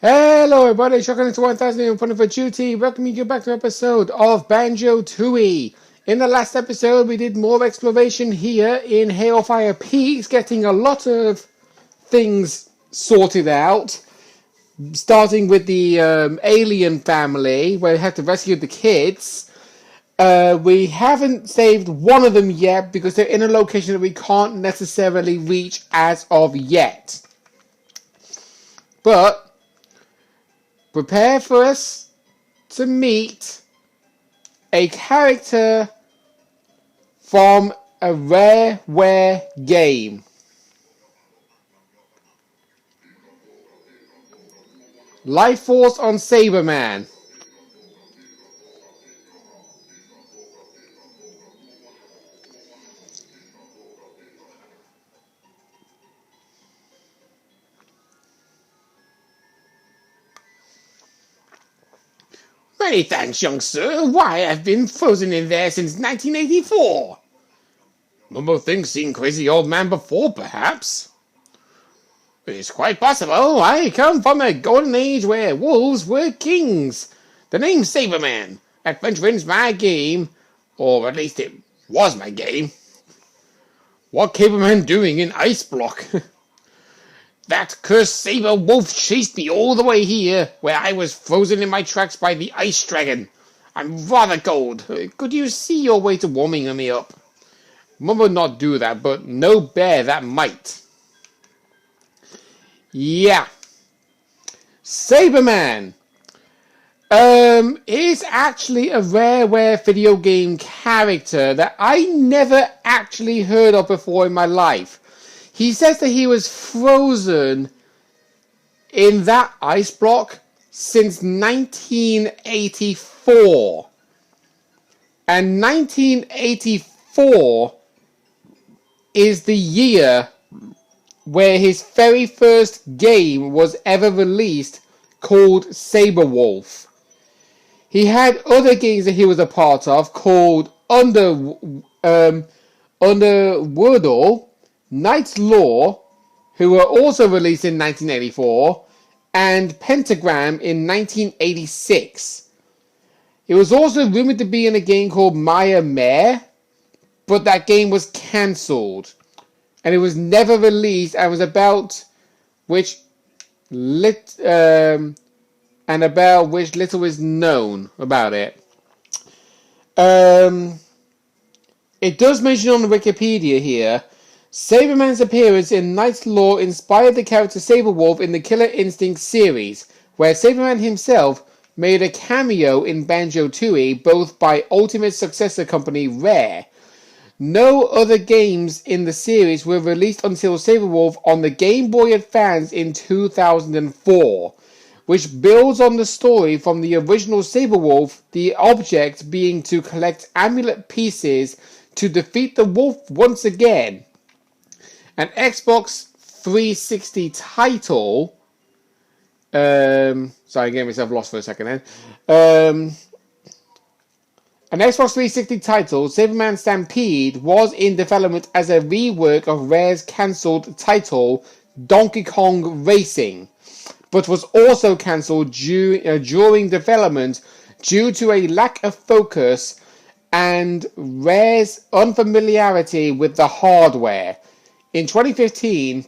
Hello everybody, Shotgun into 1000 in front of a duty. Welcoming you back to an episode of Banjo-Tooie. In the last episode, we did more exploration here in Hailfire Peaks, getting a lot of things sorted out. Starting with the alien family, where we had to rescue the kids. We haven't saved one of them yet because they're in a location that we can't necessarily reach as of yet. But prepare for us to meet a character from a rareware game. Life Force on Saberman. Many thanks, young sir. Why, I've been frozen in there since 1984. Mumbo thinks seen crazy old man before, perhaps. It's quite possible. I come from a golden age where wolves were kings. The name Saberman. Adventuring's my game. Or at least it was my game. What Caberman doing in Ice Block? That cursed saber wolf chased me all the way here, where I was frozen in my tracks by the ice dragon. I'm rather cold. Could you see your way to warming me up? Mum would not do that, but no bear that might. Yeah. Saberman is actually a rareware video game character that I never actually heard of before in my life. He says that he was frozen in that ice block since 1984. And 1984 is the year where his very first game was ever released, called Saberwolf. He had other games that he was a part of called Underworld, Knight's Law, who were also released in 1984, and Pentagram in 1986. It was also rumored to be in a game called Maya Mare, but that game was cancelled. And it was never released, and was about which little is known about it. It does mention on the Wikipedia here, Saberman's appearance in Knight's Law inspired the character Saberwolf in the Killer Instinct series, where Saberman himself made a cameo in Banjo-Tooie, both by Ultimate successor company Rare. No other games in the series were released until Saberwolf on the Game Boy Advance in 2004, which builds on the story from the original Saberwolf, the object being to collect amulet pieces to defeat the wolf once again. An Xbox 360 title. Sorry, I getting myself lost for a second then. An Xbox 360 title, Saberman Stampede, was in development as a rework of Rare's cancelled title, Donkey Kong Racing, but was also cancelled during development due to a lack of focus and Rare's unfamiliarity with the hardware. In 2015,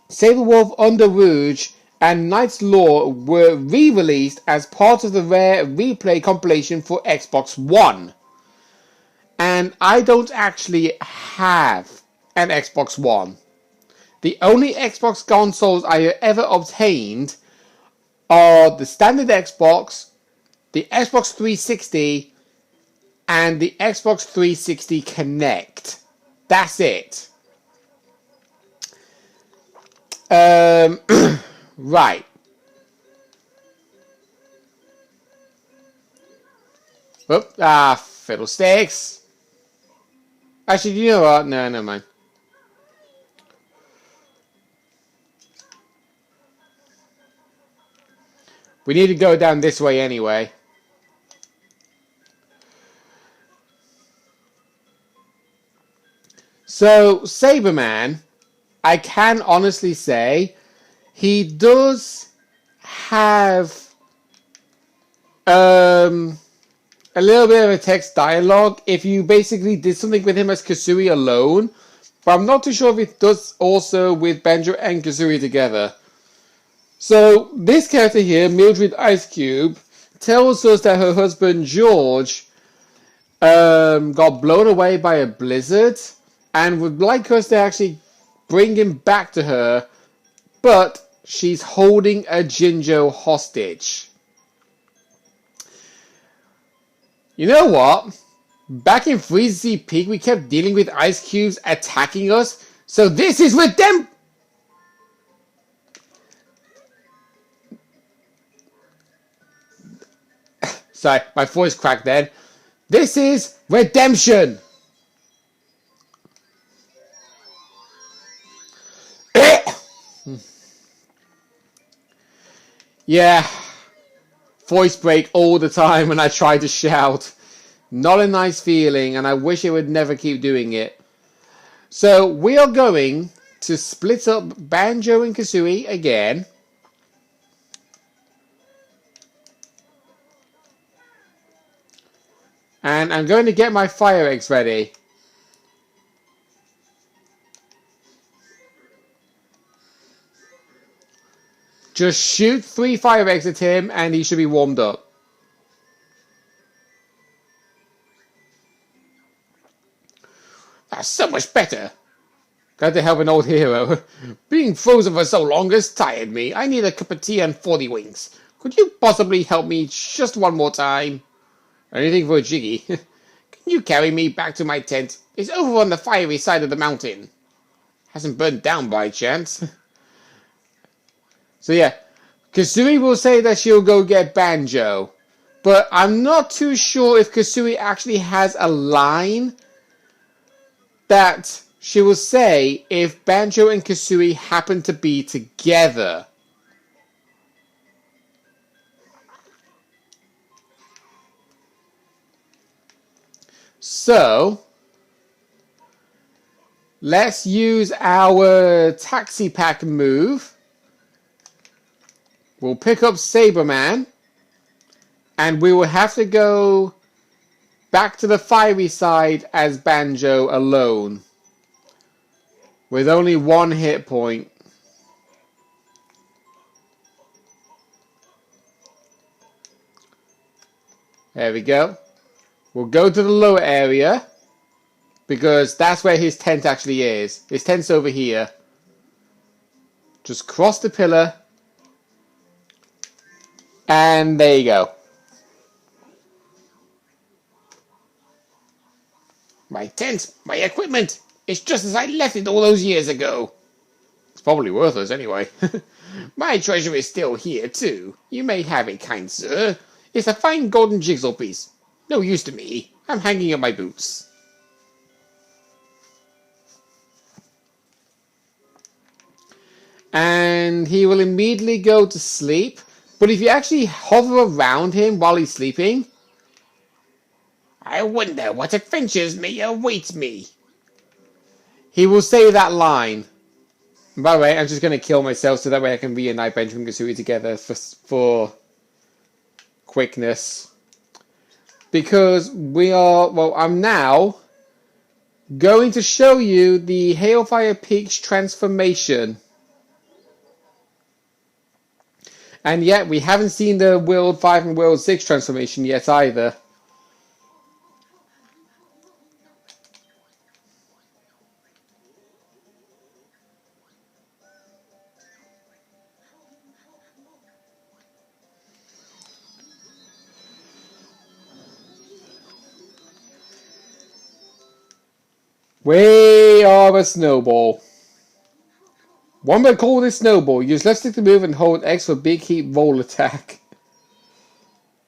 Saberwolf Under Rouge and Knight's Law were re-released as part of the Rare Replay compilation for Xbox One. And I don't actually have an Xbox One. The only Xbox consoles I have ever obtained are the standard Xbox, the Xbox 360, and the Xbox 360 Kinect. That's it. Right. Fiddlesticks. Actually, you know what? No, never mind. We need to go down this way anyway. So, Saberman, I can honestly say, he does have a little bit of a text dialogue if you basically did something with him as Kasui alone, but I'm not too sure if it does also with Banjo and Kazooie together. So this character here, Mildred Ice Cube, tells us that her husband George got blown away by a blizzard and would like us to actually bring him back to her, but she's holding a Jinjo hostage. You know what? Back in Freezy Peak, we kept dealing with ice cubes attacking us, so this is redemption. Sorry, my voice cracked then. This is redemption. Yeah, voice break all the time when I try to shout. Not a nice feeling, and I wish I would never keep doing it. So we are going to split up Banjo and Kazooie again. And I'm going to get my fire eggs ready. Just shoot 3 fire eggs at him and he should be warmed up. That's so much better. Glad to help an old hero. Being frozen for so long has tired me. I need a cup of tea and 40 wings. Could you possibly help me just one more time? Anything for a jiggy. Can you carry me back to my tent? It's over on the fiery side of the mountain. Hasn't burnt down by chance. So yeah, Kazooie will say that she'll go get Banjo. But I'm not too sure if Kazooie actually has a line that she will say if Banjo and Kazooie happen to be together. So, let's use our Taxi Pack move. We'll pick up Saberman, and we will have to go back to the fiery side as Banjo alone, with only 1 hit point. There we go. We'll go to the lower area, because that's where his tent actually is. His tent's over here. Just cross the pillar. And there you go. My tent, my equipment. It's just as I left it all those years ago. It's probably worthless anyway. My treasure is still here too. You may have it, kind sir. It's a fine golden jigsaw piece. No use to me. I'm hanging up my boots. And he will immediately go to sleep. But if you actually hover around him while he's sleeping... I wonder what adventures may await me. He will say that line. And by the way, I'm just going to kill myself so that way I can reunite Banjo and Kazooie together for quickness. Because we are... Well, I'm now going to show you the Hailfire Peaks transformation. And yet, we haven't seen the World 5 and World 6 transformation yet either. We are a snowball. One may call this snowball. Use left stick to move and hold X for big heat roll attack.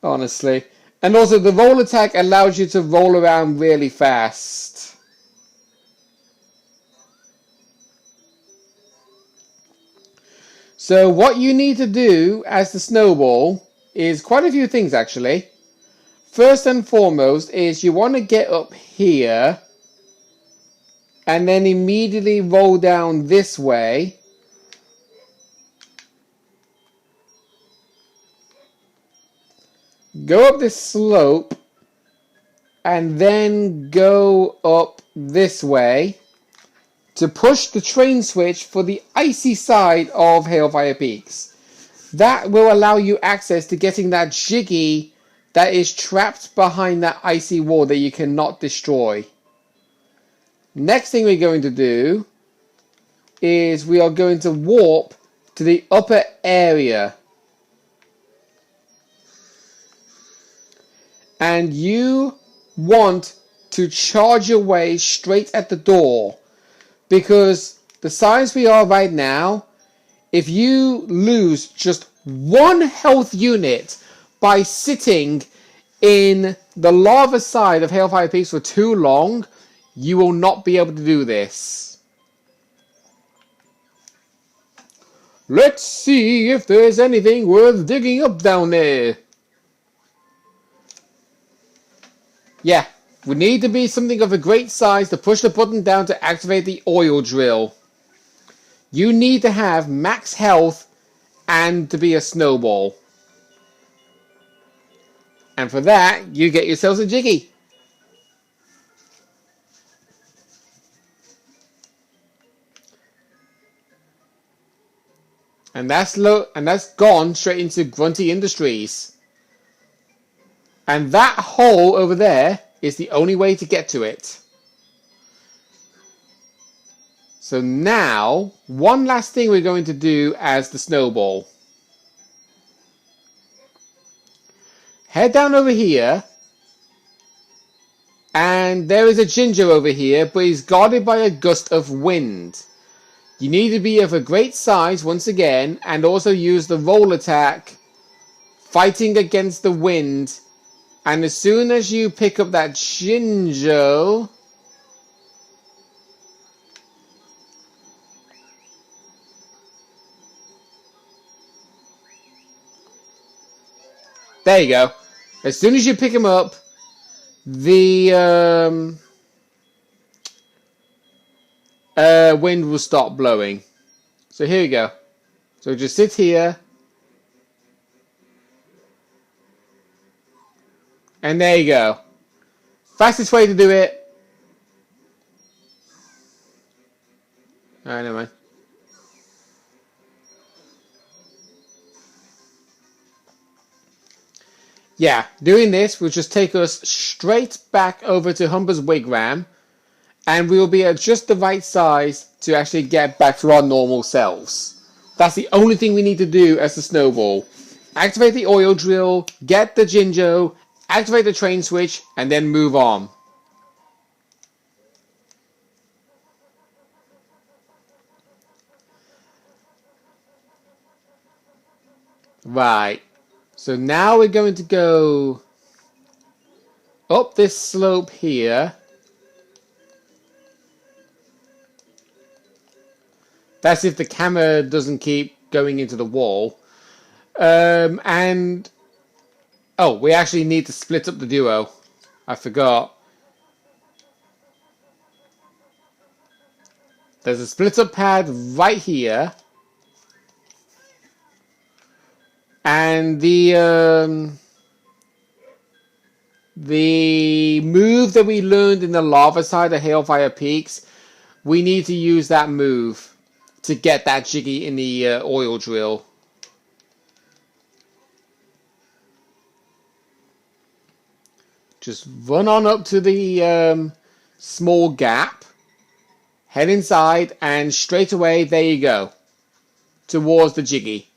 Honestly. And also the roll attack allows you to roll around really fast. So what you need to do as the snowball is quite a few things actually. First and foremost is you want to get up here and then immediately roll down this way. go up this slope, and then go up this way to push the train switch for the icy side of Hailfire Peaks. That will allow you access to getting that Jiggy that is trapped behind that icy wall that you cannot destroy. Next thing we're going to do is we are going to warp to the upper area. And you want to charge your way straight at the door. Because the size we are right now, if you lose just one health unit by sitting in the lava side of Hailfire Peaks for too long, you will not be able to do this. Let's see if there's anything worth digging up down there. Yeah, we need to be something of a great size to push the button down to activate the oil drill. You need to have max health and to be a snowball. And for that, you get yourselves a Jiggy. And that's gone straight into Grunty Industries. And that hole over there is the only way to get to it. So now, one last thing we're going to do as the snowball. Head down over here. And there is a Ginger over here, but he's guarded by a gust of wind. You need to be of a great size once again, and also use the roll attack, fighting against the wind. And as soon as you pick up that Ginger, there you go. As soon as you pick him up, the wind will stop blowing. So here we go. So just sit here. And there you go. Fastest way to do it. Alright, never mind. Yeah, doing this will just take us straight back over to Humber's Wigwam. And we will be at just the right size to actually get back to our normal selves. That's the only thing we need to do as the snowball. Activate the oil drill, get the Jinjo, activate the train switch, and then move on. Right. So now we're going to go up this slope here. That's if the camera doesn't keep going into the wall. And oh, we actually need to split up the duo. I forgot. There's a split up pad right here. And the move that we learned in the lava side of Hailfire Peaks, we need to use that move to get that Jiggy in the oil drill. Just run on up to the small gap, head inside, and straight away, there you go, towards the Jiggy.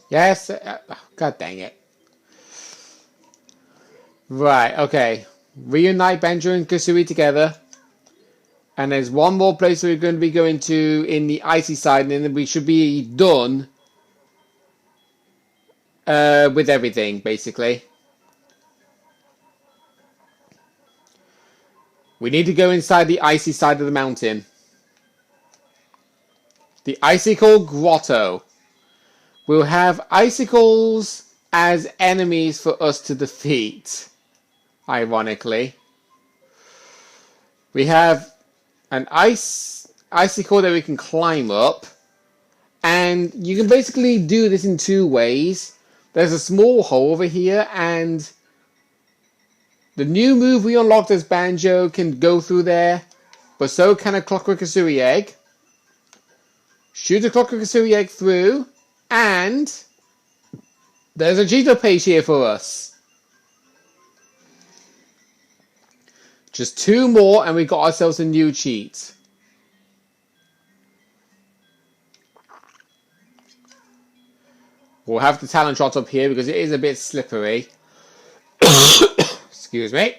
Yes, god dang it. Right, okay. Reunite Banjo and Kazooie together. And there's one more place we're going to be going to in the icy side, and then we should be done with everything, basically. We need to go inside the icy side of the mountain. The Icicle Grotto. We'll have icicles as enemies for us to defeat. Ironically. We have an icicle that we can climb up. And you can basically do this in two ways. There's a small hole over here, and the new move we unlocked as Banjo can go through there, but so can a Clockwork Kasuri egg. Shoot a Clockwork Kasuri egg through, and there's a Cheeto page here for us. Just two more, and we got ourselves a new cheat. We'll have the talent shot up here because it is a bit slippery. Excuse me.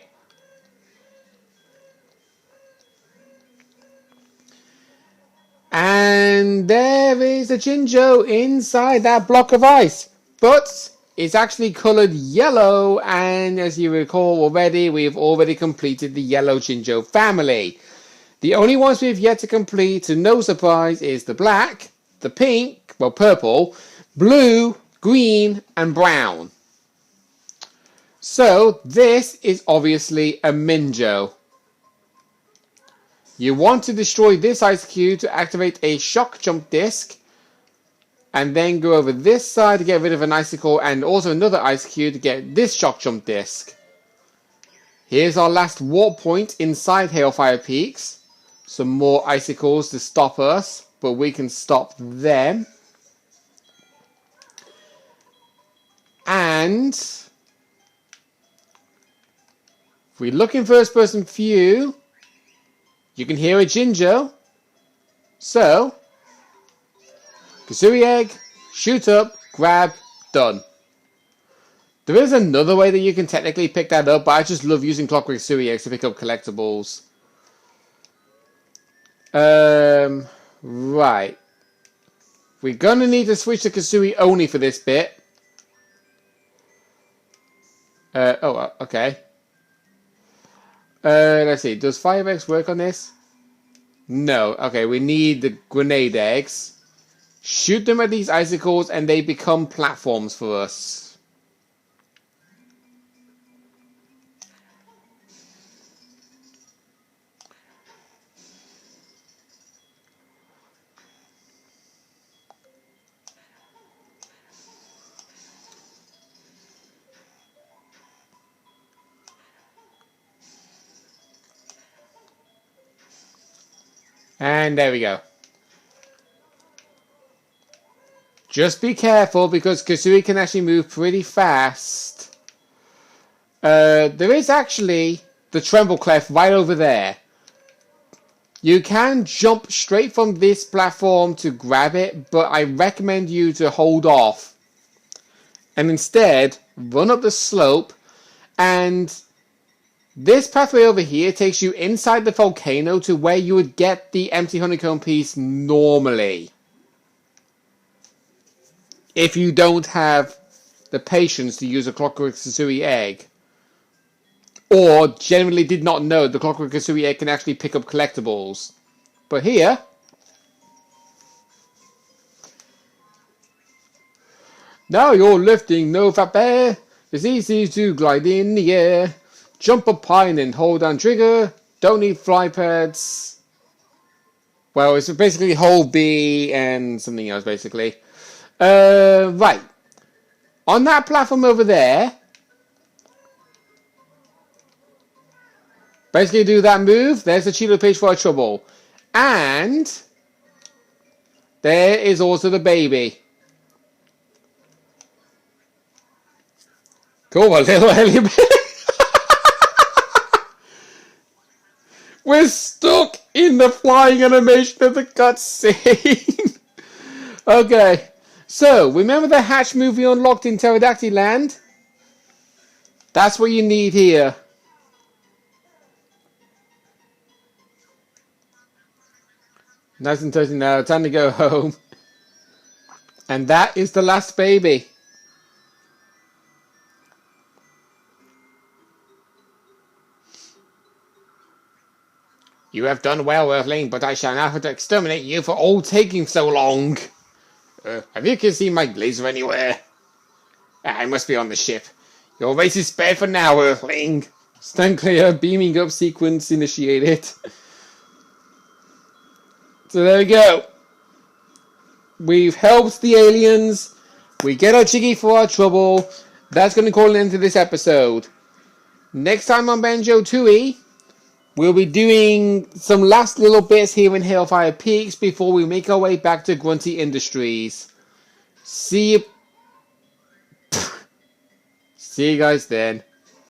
And there is a Jinjo inside that block of ice. But it's actually coloured yellow. And as you recall already, we've already completed the yellow Jinjo family. The only ones we've yet to complete, to no surprise, is the black, the pink, well purple, blue, green, and brown. So this is obviously a Minjo. You want to destroy this ice cube to activate a shock jump disc, and then go over this side to get rid of an icicle and also another ice cube to get this shock jump disc. Here's our last warp point inside Hailfire Peaks. Some more icicles to stop us, but we can stop them. And if we look in first person view, you can hear a Jinjo. So, Kasuri egg, shoot up, grab, done. There is another way that you can technically pick that up, but I just love using Clockwork Kasuri eggs to pick up collectibles. Right. We're gonna need to switch to Kasuri only for this bit. Okay. Let's see. Does Fire Eggs work on this? No. Okay, we need the Grenade Eggs. Shoot them at these icicles and they become platforms for us. And there we go. Just be careful because Kasuri can actually move pretty fast. There is actually the Tremble Clef right over there. You can jump straight from this platform to grab it, but I recommend you to hold off. And instead, run up the slope, and this pathway over here takes you inside the volcano to where you would get the empty honeycomb piece normally. If you don't have the patience to use a Clockwork Kasuri egg. Or generally did not know the Clockwork Kasuri egg can actually pick up collectibles. But here, now you're lifting, no fat bear. It's easy to glide in the air. Jump up high and then hold down trigger. Don't need fly pads. Well, it's basically hold B and something else, basically. Right. On that platform over there, basically do that move. There's the Cheeto page for our trouble. And there is also the baby. Cool, a little alien. We're stuck in the flying animation of the cutscene. Okay, so remember the hatch move we unlocked in Pterodactyl Land? That's what you need here. Nice and touching now. Time to go home. And that is the last baby. You have done well, Earthling, but I shall now have to exterminate you for all taking so long. Have you seen my laser anywhere? I must be on the ship. Your race is spared for now, Earthling. Stand clear, beaming up sequence initiated. So there we go. We've helped the aliens. We get our Jiggy for our trouble. That's going to call an end to this episode. Next time on Banjo-Tooie, we'll be doing some last little bits here in Hellfire Peaks before we make our way back to Grunty Industries. See you. See you guys then.